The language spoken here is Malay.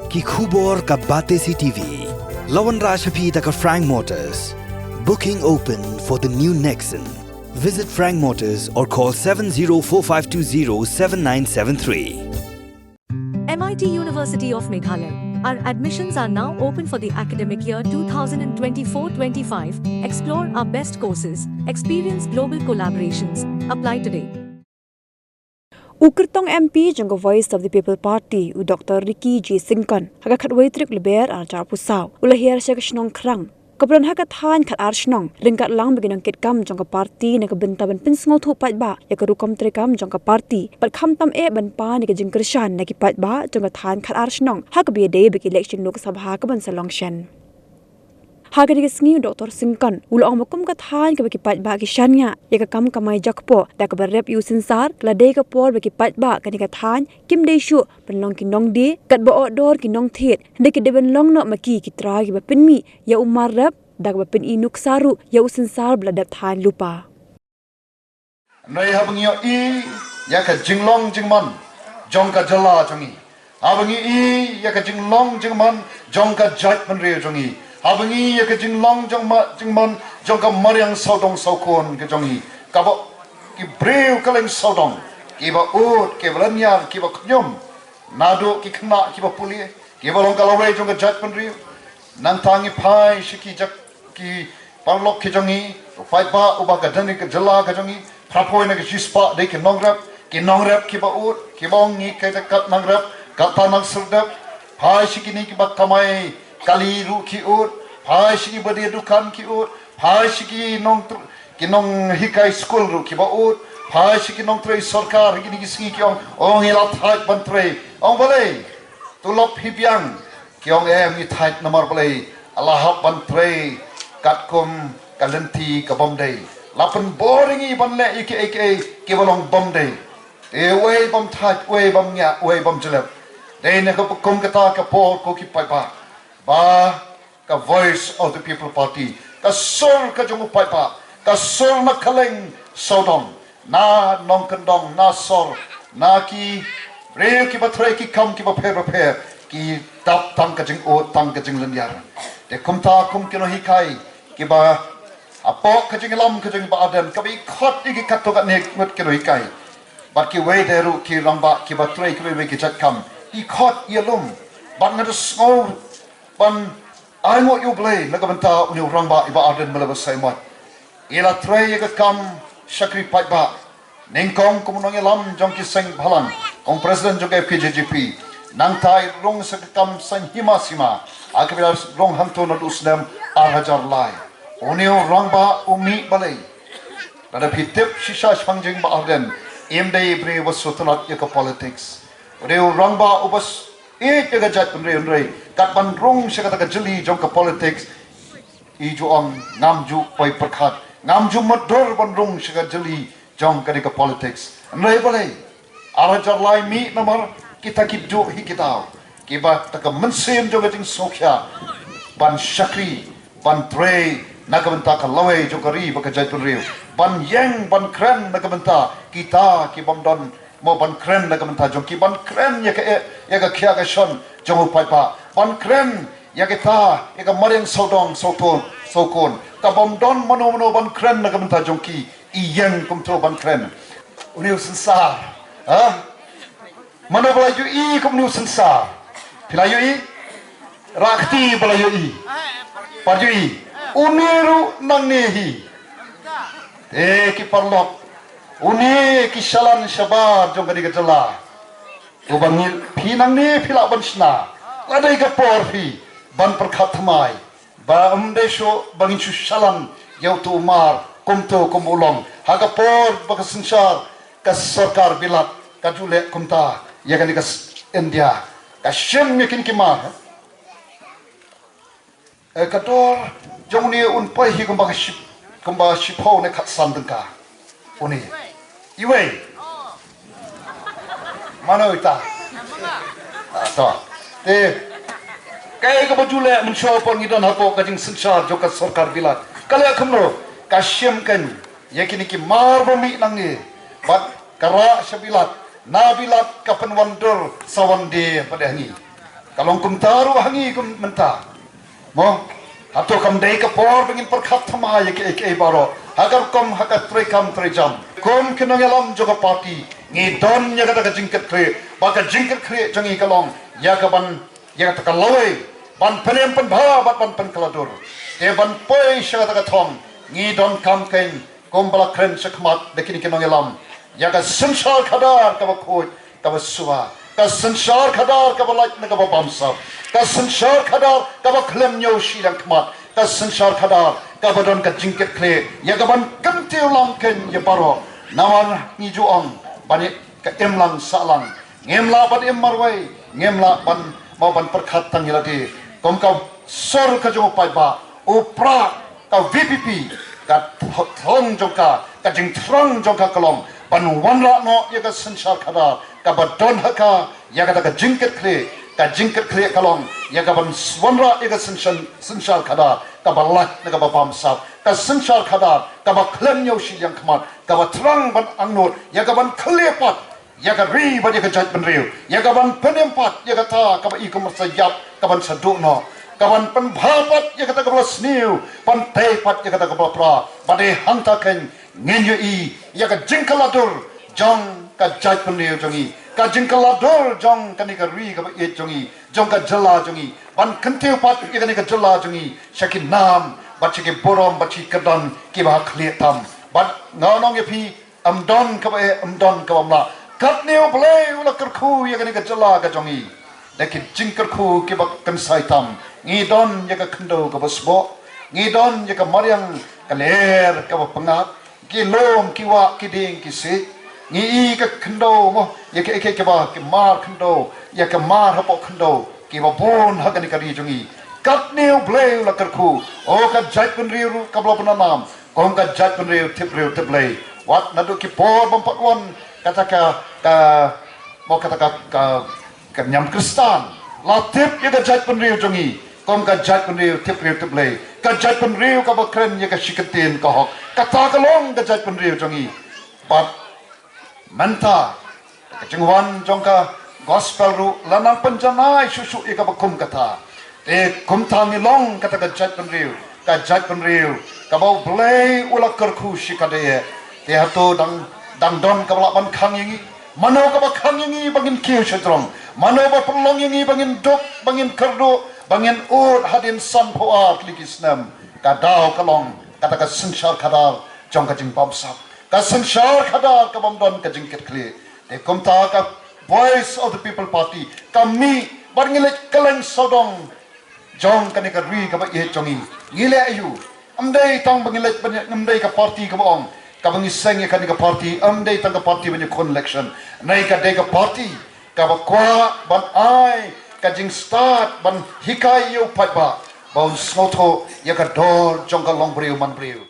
ki khubor ka bate si TV. Lawan Rashapi taka Frank Motors. Booking open for the new Nexon. Visit Frank Motors or call 7045207973. MIT University of Meghalaya. Our admissions are now open for the academic year 2024-25. Explore our best courses. Experience global collaborations. Apply today. Ukertong MP jangka Voice of the People Party u Dr. Ricky J. Syngkon haga khatwai trik leber an jar pusau ula Hiar Syngkon krang Keberan haga than Khatarshnong ringkat lang bagi nangkit kam jangka parti nak bentaban pinsngol thu Paidbah ya kerukom trekam jangka parti pat kham tam ban pa ni ke Jingkyrshan nak Paidbah jangka than Khatarshnong haga bi day bagi election Lok Sabha ka ban salongshan haga ni sngi Dr. Syngkon ulong makum ka than ka bagi Paidbah ki shanya ya ka kam kamai jakpo da ka berep yu sinsar la day ka por bagi Paidbah ka ni ka than kim day shu penlong ki nong di kat bo odor ki nong thet de ki deben long no maki ki tra ki ba pinmi ya umar rap da ka pin inuk saru ya usinsar bla dat than lupa noi habang yo I ya ka jinglong jingman jong ka jala jongi habang I ya ka jinglong jingman jong ka jat man re jongi Abangi ya ke jinglong jingman jong ka mariang saudong saukon ke jongi ka ba ki breu kaleng saudong ki ba ut ki balanyar ki ba knyom nado ki khna ki ba puli ki ba long kalawai jong ka jat panri nang tangi phai shiki jak ki parlok ki jongi Paidbah uba ka dani ka jala ka jongi prapoi na ki jispa de ki nongrap ki ba ut ki ba ngi ka kat nangrap ka tanang serdap phai shiki ni ki ba kamai kali ru ki ut phai shiki badi dukan ki ut phai shiki nong hikai school ru ki ba ut phai shiki nong trei sarkar gi ni singi ki ong ila thai ban trei ong balai tulop hibyang ki ong mi thai namar balai allah ban trei katkum kalenti ka bomdei lapan boring I ban le ki balong bomdei e wei bom thai wei bom nya wei bom jelep dei ne ka kum kata ka por ko ki Paidbah ba ka Voice of the People Party ka sur ka jong Paidbah ka sur na kaleng saudong na nong kendong na sor na ki re ki ba thre ki kam ki ba pher ki tap tang ka jing o tang ka jing lanyar de kum ki no hikai ki ba apo ka jing lam ka jing ba adan ka bi khot ki kat to ka ne ngot ki no hikai ba ki we de ru ki ramba ki ba thre ki be ki chat kam I khot yelum ba na sngo ban ai mo yu blay la ka banta uni rangba iba aden mala basai mat ila tray ka kam shakri Paidbah nengkong kumunong lam jong ki seng bhalan kong president jong FKJGP nang thai rong sa kam san himasima akabila rong hanto na usnam hajar lai uni rangba umi balay ada pitip shisha shangjing ba aden imdai bre wasutnat ya ka politics uni rangba ubas jaga jat penrei kat ban rong se kata jeli jong ka politics I ju ong ngam ju poi perkhat ngam ju mador ban rong se ka jeli jong ka politics rei balai ara jar lai mi namar kita ki ju hi kita ki ba ta ka mensim jong ka ting sokhya ban shakri ban trei na ka banta ka lawe jong ka ri ba ka jat penrei ban yang ban kran na ka banta kita ki bom don mo ban kren na kamanta jong ki ban kren ya ka khya ka shon jong Paidbah ban kren ya ka ta ya ka mariang saudong saukon ka bom don mano ban kren na kamanta jong ki I yang kum to ban kren uni sensar ha mano bala ju I kum ni sensar pilayu I rakti bala yu I parju I uniru nang nehi ki parlok uni kisalan shabar jong kadi ketela ubangil pinang ni pila bansna ladai ka porfi ban perkhat thamai ba amdesho bangin salan yau tu umar kumto kumulong haga por baka sensar ka sarkar bilat ka jule kumta ya kani ka India ka shem yakin kimar kator jong ni un pai hi kumba shipho ne khat sandengka uni iwe mana ita to te kai ka bajule mun sho pon ngidon hapo ka jing sensar joka sarkar bilat kala khamno ka shem kan yakini ki marbo mi nangi bat kara shabilat na bilat ka penwandur sawande padani kalong kum taru hangi kum mentah mo atau kam dei ka por bengin perkhat thama ye ke baro agar kom hakat trekam trejam kom kenang yalam joga party ngi don ya kata jingkat kre baka jingkat kre jangi kalong ya ka ban ya kata kalawai ban penem pen bha ban pen kaladur te ban poi sha kata thong ngi don kam ken kom bala kren sakmat dekini kenang yalam ya ka sansar khadar ka ba khoj ka ba suwa ka sansar khadar ka ba lait na ka ba bamsa ka sansar khadar ka ba khlem nyo shi lang khmat ka sansar khadar ka ba don ka jingkat kre ya ka ban kam te lang ken ya baro nawan ni ju ong bani ka emlang salang ngemla ban emarwai ngemla ban mau ban perkhat tang yalati kom ka sor ka jo Paidbah upra ka VPP ka thong jongka ka jing throng jongka kalong ban wanra no ya ka sansar khadar ka ba don haka ya ka jingkat kre kalong ya ka ban wanra ya ka sansar khadar ka ba lat na ka ba bamsa ka sansar khadar ka ba khlem nyo shi yang khmat ka ba thrang ban angnot ya ka ban khlepat ya ka ri ba ya ka jat ban riu ya ka ban penempat ya ka ta ka ba ikum sayap ka ban saduk no ka ban pen bhapat ya ka ta ka ba sniu pan tepat ya ka ta ka ba pra ba de hangta ken ngenyo i ya ka jingkaladur jong ka jat ban riu jongi ka jingkaladur jong ka ni ka ri ka ba e jongi jong ka jala jongi ban kenteu pat ya ka ni ka jala jongi shakin nam bachi ke borom bachi kadan ki ba khletam bat ngonong ye phi amdon ka ba amdon ka ba kat neu ble ula kerkhu ya ka ni ka jala ka jongi lekin jingkerkhu ki ba kan saitam ngi don ya ka khndo ka ba sbo ngi don ya ka maryang ka ler ka ba pangat ki lom ki wa ki ding ki se ngi i ka khndo mo ya ka ba ki mar khndo ya ka mar ha po khndo ki ba bon ha ka ni ka ri jongi kat neu ble ula kerkhu o ka jat pun riu ka bla pun nam kom ka jat pun riu tip ble wat nadu ki por bam pat won kata ka mo kata ka nyam kristan la tip ya ka jat pun riu jongi kom ka jat pun riu tip ble ka jat pun riu ka ba kren ya ka shikatin ka hok kata ka long ka jat pun riu jongi pat manta ka jingwan jongka gospel ru lanang panjanai susu ya ka ba kum kata kum tang ni long kata ka jat pun riu ka bau blai ula kerkhu shikade te hato dang don ka bala ban khang yingi mano ka ba khang yingi bangin kiu chatrong mano ba perlong yingi bangin dok bangin kerdo bangin ut hadin san phoa klikisnam ka dau ka long kata ka sansar khadar jong ka jing pam sap ka sansar khadar ka bam don ka jing ket kle te kum ta ka voice of the people party kami bangile kaleng sodong jong ka ni ka ri ka ba ye jongi ngile ayu amdei tang bangile amdei ka party ka bong ka bangi seng ka ni ka party amdei tang ka party ban kon election nai ka de ka party ka ba kwa ban ai ka jing start ban hikai yo Paidbah bon snoto ya ka dor jong ka long briu man briu